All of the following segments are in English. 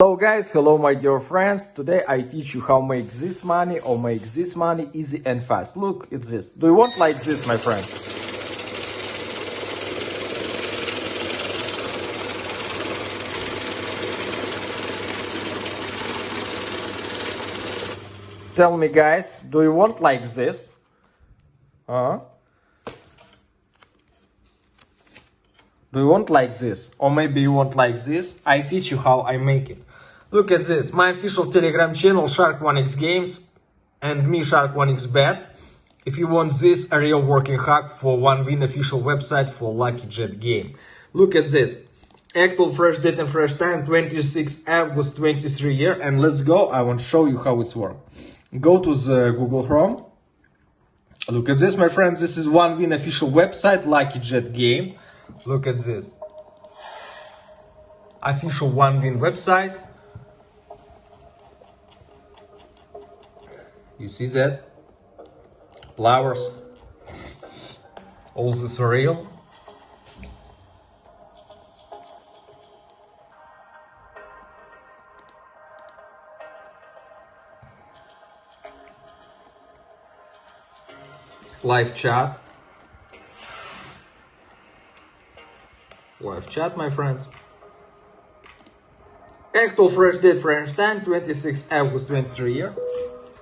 Hello guys, hello my dear friends. Today I teach you how make this money or make this money easy and fast. Look at this. Do you want like this, my friend? Tell me guys, do you want like this? Do you want like this? Or maybe you want like this? I teach you how I make it. Look at this, my official Telegram channel Shark1x Games and me Shark1xBet. If you want this, a real working hack for one win official website for Lucky Jet game. Look at this, actual fresh date and fresh time, 26 August 23 year, and let's go, I want to show you how it's work. Go to the Google Chrome. Look at this, my friends, this is one win official website, Lucky Jet game. Look at this, official one win website. You see that? Flowers. All this real. Live chat. Live chat, my friends. Actual fresh date, fresh time, 26 August 23 year.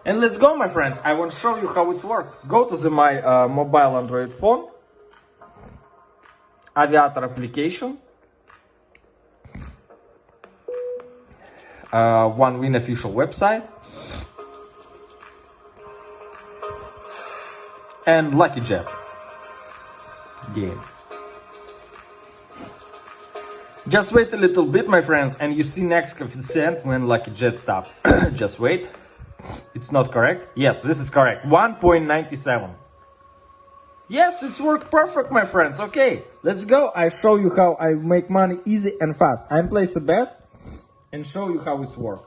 And let's go, my friends. I want to show you how it's work. Go to my mobile Android phone, Aviator application, one win official website, and Lucky Jet game. Just wait a little bit, my friends, and you see next coefficient when Lucky Jet stop. Just wait. It's not correct. Yes, this is correct. 1.97. Yes, it's worked perfect, my friends. Okay, let's go. I show you how I make money easy and fast. I place a bet and show you how it's work.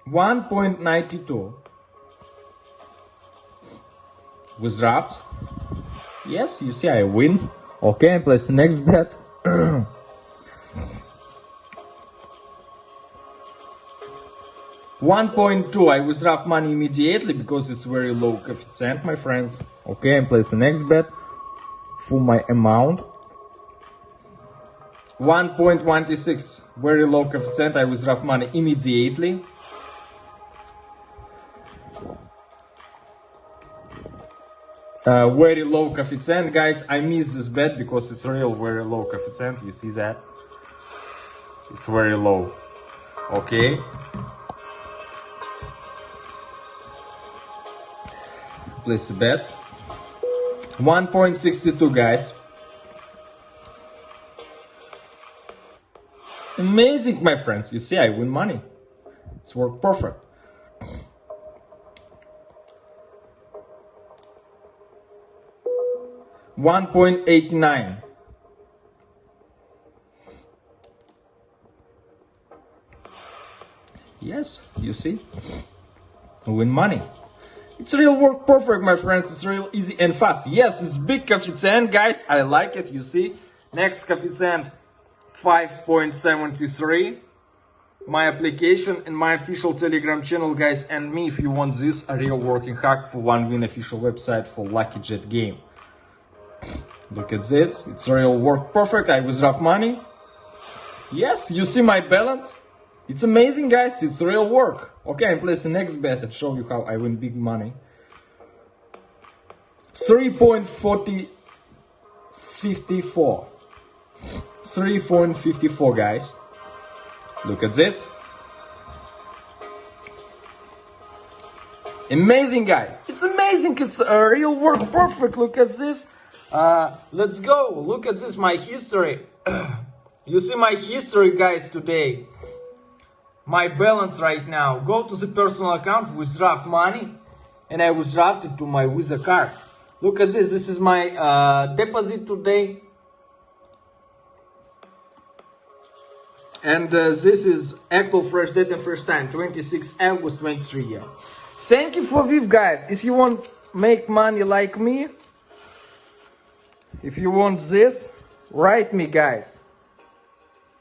1.92 with drafts. Yes, you see I win. Okay, I place the next bet. 1.2, I withdraw money immediately because it's very low coefficient, my friends. Okay, I place the next bet for my amount. 1.16, very low coefficient, I withdraw money immediately. Very low coefficient, guys. I miss this bet because it's real very low coefficient. You see that? It's very low. Okay. Place a bet. 1.62, guys. Amazing, my friends. You see, I win money. It's worked perfect. $1.89. Yes, you see, I win money. It's real work perfect, my friends. It's real easy and fast. Yes, it's big coefficient, guys. I like it. You see, next coefficient 5.73. My application and my official Telegram channel, guys, and me. If you want this, a real working hack for one win official website for Lucky Jet game. Look at this. It's real work perfect. I withdraw money. Yes, you see my balance. It's amazing, guys. It's real work. Okay, I place the next bet and show you how I win big money. 3.54. 3.54, guys. Look at this. Amazing, guys. It's amazing. It's a real work perfect. Look at this. Let's go. Look at this, my history. You see my history, guys, today. My balance right now. Go to the personal account, withdraw money, and I withdraw it to my Visa card. Look at this. This is my deposit today. And this is actual fresh date and fresh time, 26 August 23 year. Thank you for this, guys. If you want make money like me, if you want this, write me, guys.